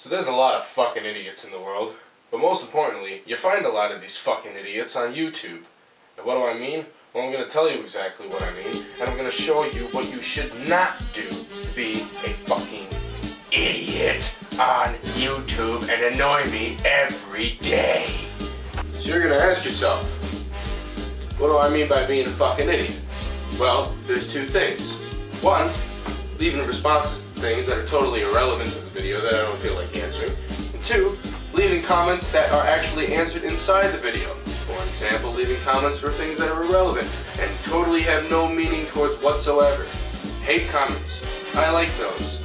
So there's a lot of fucking idiots in the world, but most importantly, you find a lot of these fucking idiots on YouTube. And what do I mean? Well, I'm going to tell you exactly what I mean, and I'm going to show you what you should not do to be a fucking idiot on YouTube and annoy me every day. So you're going to ask yourself, what do I mean by being a fucking idiot? Well, there's two things. One, leaving responses to things that are totally irrelevant to the video that I don't feel like answering. And two, leaving comments that are actually answered inside the video. For example, leaving comments for things that are irrelevant and totally have no meaning towards whatsoever. Hate comments. I like those.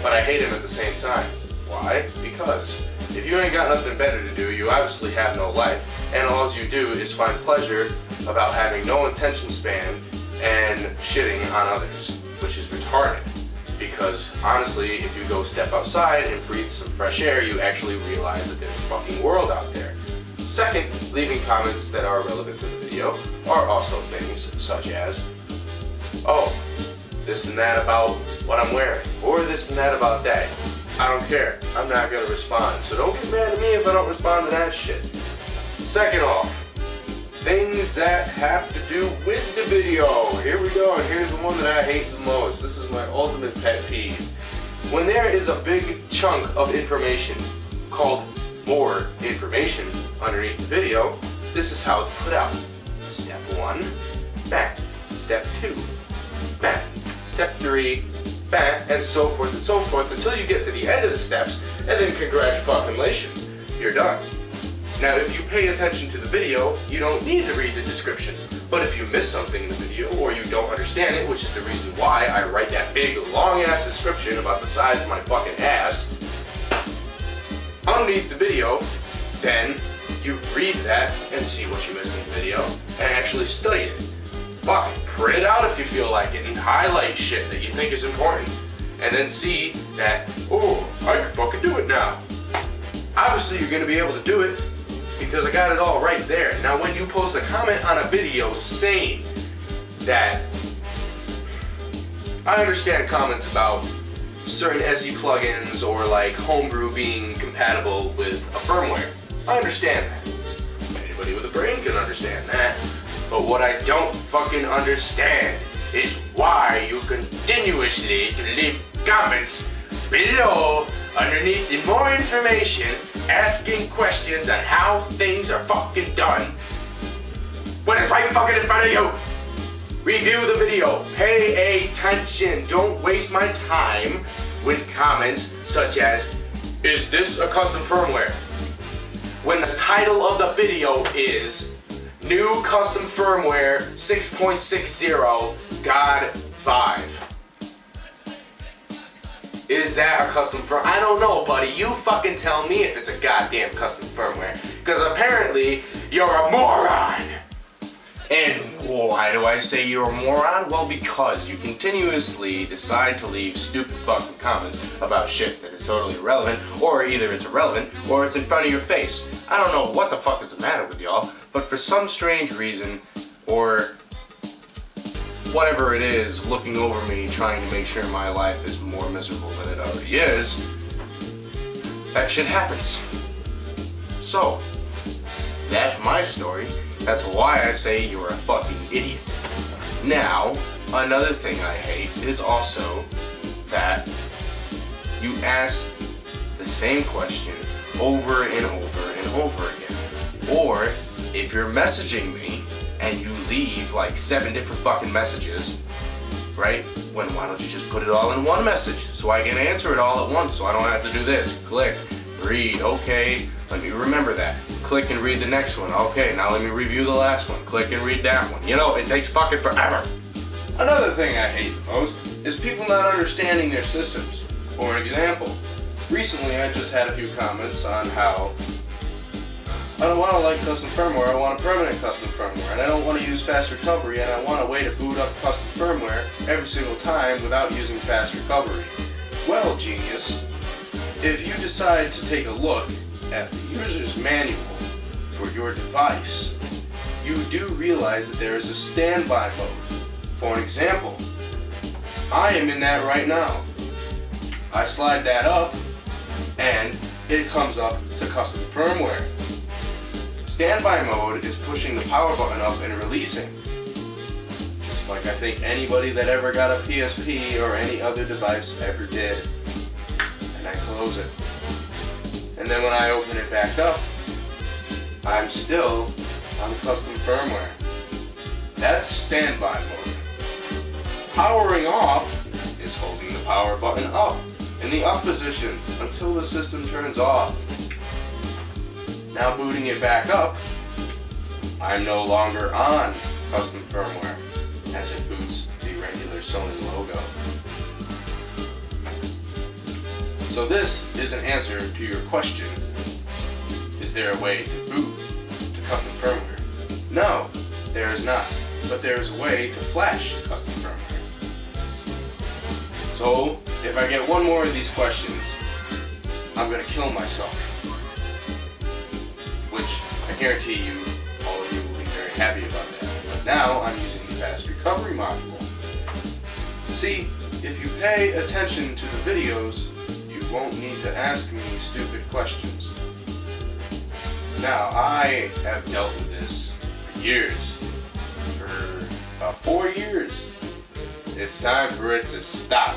But I hate them at the same time. Why? Because if you ain't got nothing better to do, you obviously have no life. And all you do is find pleasure about having no attention span and shitting on others, which is retarded. Because honestly, if you go step outside and breathe some fresh air, you actually realize that there's a fucking world out there. Second, leaving comments that are relevant to the video are also things such as, oh, this and that about what I'm wearing, or this and that about that. I don't care. I'm not going to respond. So don't get mad at me if I don't respond to that shit. Second off, things that have to do with the video. Here we go, and here's the one that I hate the most. This is my ultimate pet peeve. When there is a big chunk of information called more information underneath the video, this is how it's put out. Step 1, bang. Step 2, bang. Step 3, bang, and so forth until you get to the end of the steps, and then congratulations, you're done. Now, if you pay attention to the video, you don't need to read the description. But if you miss something in the video, or you don't understand it, which is the reason why I write that big, long-ass description about the size of my fucking ass, underneath the video, then you read that and see what you missed in the video, and actually study it. Fuck, print it out if you feel like it, and highlight shit that you think is important. And then see that, oh, I can fucking do it now. Obviously, you're going to be able to do it, because I got it all right there. Now when you post a comment on a video saying that, I understand comments about certain SE plugins or like Homebrew being compatible with a firmware. I understand that. Anybody with a brain can understand that. But what I don't fucking understand is why you continuously leave comments below underneath the more information, asking questions on how things are fucking done when it's right fucking in front of you. Review the video. Pay attention. Don't waste my time with comments such as, is this a custom firmware? When the title of the video is New Custom Firmware 6.60 God 5. Is that a custom firmware? I don't know, buddy. You fucking tell me if it's a goddamn custom firmware. Because apparently, you're a moron. And why do I say you're a moron? Well, because you continuously decide to leave stupid fucking comments about shit that is totally irrelevant, or either it's irrelevant, or it's in front of your face. I don't know what the fuck is the matter with y'all, but for some strange reason, or whatever it is looking over me trying to make sure my life is more miserable than it already is, that shit happens. So, that's my story. That's why I say you're a fucking idiot. Now, another thing I hate is also that you ask the same question over and over and over again. Or, if you're messaging me, and you leave like 7 different fucking messages, right? Why don't you just put it all in one message so I can answer it all at once so I don't have to do this. Click, read, okay, let me remember that. Click and read the next one. Okay, now let me review the last one. Click and read that one. You know, it takes fucking forever. Another thing I hate the most is people not understanding their systems. For an example, recently I just had a few comments on how I don't want to like custom firmware, I want a permanent custom firmware, and I don't want to use fast recovery, and I want a way to boot up custom firmware every single time without using fast recovery. Well, genius, if you decide to take a look at the user's manual for your device, you do realize that there is a standby mode. For an example, I am in that right now. I slide that up, and and it comes up to custom firmware. Standby mode is pushing the power button up and releasing. Just like I think anybody that ever got a PSP or any other device ever did. And I close it. And then when I open it back up, I'm still on custom firmware. That's standby mode. Powering off is holding the power button up in the up position until the system turns off. Now booting it back up, I'm no longer on custom firmware as it boots the regular Sony logo. So this is an answer to your question. Is there a way to boot to custom firmware? No, there is not. But there is a way to flash custom firmware. So if I get one more of these questions, I'm going to kill myself. Which I guarantee you, all of you will be very happy about that. But now I'm using the fast recovery module. See, if you pay attention to the videos, you won't need to ask me stupid questions. Now, I have dealt with this for years. For about 4 years. It's time for it to stop.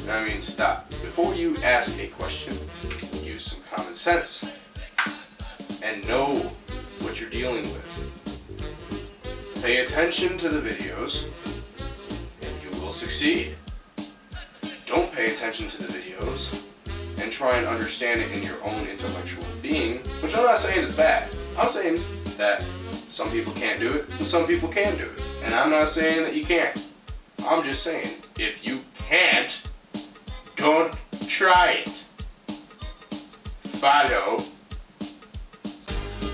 And I mean stop. Before you ask a question, use some common sense. And know what you're dealing with. Pay attention to the videos, and you will succeed. Don't pay attention to the videos, and try and understand it in your own intellectual being, which I'm not saying is bad. I'm saying that some people can't do it, and some people can do it. And I'm not saying that you can't. I'm just saying, if you can't, don't try it. Follow.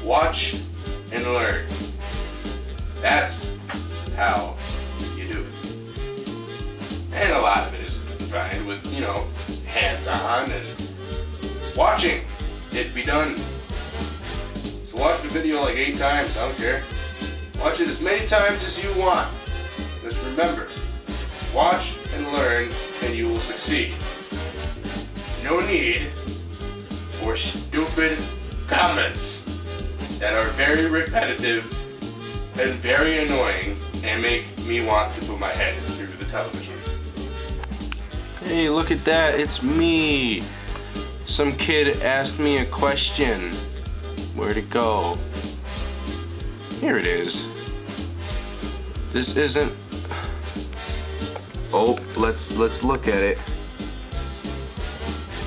Watch and learn. That's how you do it. And a lot of it is defined with, you know, hands-on and watching it be done. So watch the video like 8 times, I don't care. Watch it as many times as you want. Just remember, watch and learn and you will succeed. No need for stupid comments that are very repetitive and very annoying and make me want to put my head through the television. Hey, look at that, it's me. Some kid asked me a question. Where'd it go? Here it is. This isn't... Oh, let's look at it.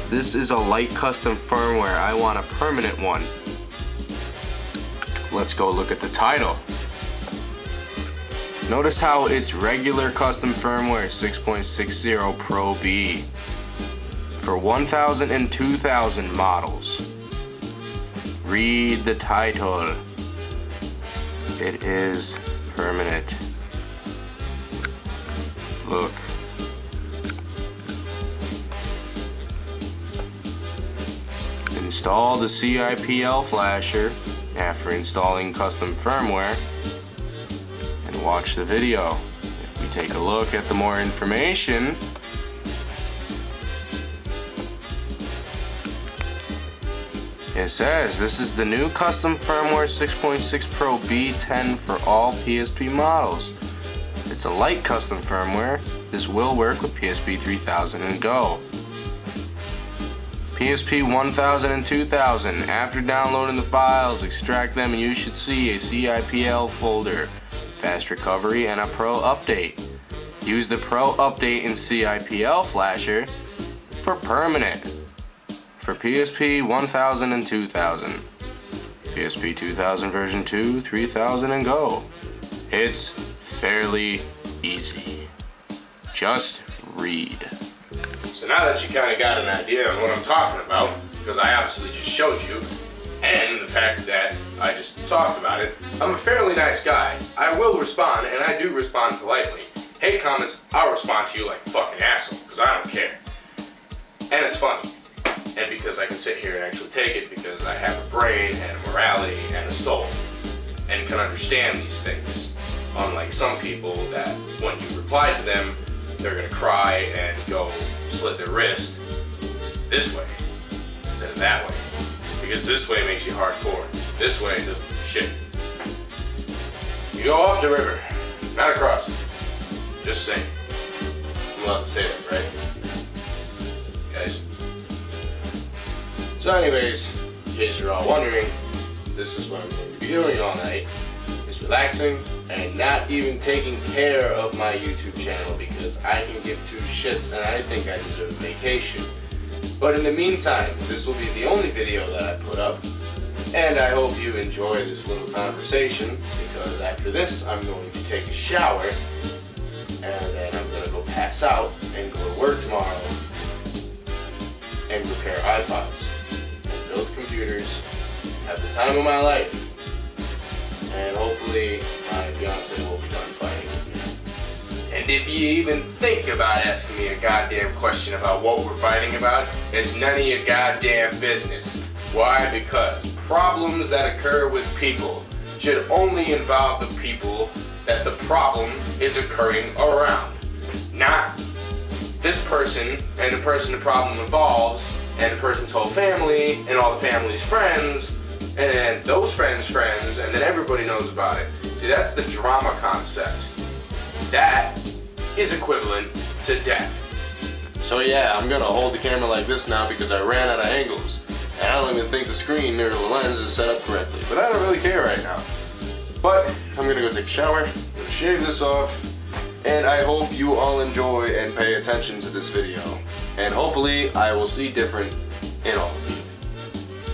This is a light custom firmware. I want a permanent one. Let's go look at the title. Notice how it's regular custom firmware 6.60 Pro B for 1000 and 2000 models. Read the title. It is permanent. Look. Install the CIPL flasher after installing custom firmware and watch the video. If we take a look at the more information, it says this is the new custom firmware 6.6 Pro B10 for all PSP models. It's a light custom firmware. This will work with PSP 3000 and Go. PSP 1000 and 2000. After downloading the files, extract them and you should see a CIPL folder, fast recovery, and a Pro update. Use the Pro update in CIPL flasher for permanent. For PSP 1000 and 2000. PSP 2000 version 2, 3000 and Go. It's fairly easy. Just read. So now that you kind of got an idea of what I'm talking about, because I obviously just showed you, and the fact that I just talked about it, I'm a fairly nice guy. I will respond, and I do respond politely. Hate comments, I'll respond to you like a fucking asshole, because I don't care. And it's funny. And because I can sit here and actually take it, because I have a brain, and a morality, and a soul, and can understand these things. Unlike some people that, when you reply to them, they're gonna cry and go slit their wrist this way. it that way. Because this way makes you hardcore. This way doesn't do shit. You go up the river, not across it. Just saying. I'm allowed to say that, right? Guys. So anyways, in case you're all wondering, this is what I'm going to be doing all night. Is relaxing and not even taking care of my YouTube channel because I can give two shits and I think I deserve a vacation. But in the meantime, this will be the only video that I put up, and I hope you enjoy this little conversation because after this I'm going to take a shower and then I'm going to go pass out and go to work tomorrow and repair iPods and build computers, have the time of my life, and hopefully my fiance will be done fighting with me. And if you even think about asking me a goddamn question about what we're fighting about, it's none of your goddamn business. Why? Because problems that occur with people should only involve the people that the problem is occurring around. Not this person and the person the problem involves and the person's whole family and all the family's friends and those friends' friends, and then everybody knows about it. See, that's the drama concept. That is equivalent to death. So yeah, I'm gonna hold the camera like this now because I ran out of angles. And I don't even think the screen near the lens is set up correctly. But I don't really care right now. But I'm gonna go take a shower, I'm gonna shave this off, and I hope you all enjoy and pay attention to this video. And hopefully I will see different in all of you.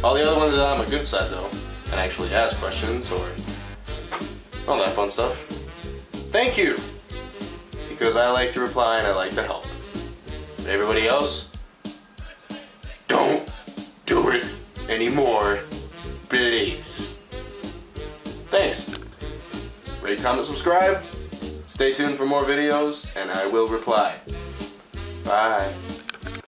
All the other ones are on my good side though, and actually ask questions or all that fun stuff. Thank you! Because I like to reply and I like to help. But everybody else, don't do it anymore, please. Thanks. Rate, comment, subscribe. Stay tuned for more videos and I will reply. Bye.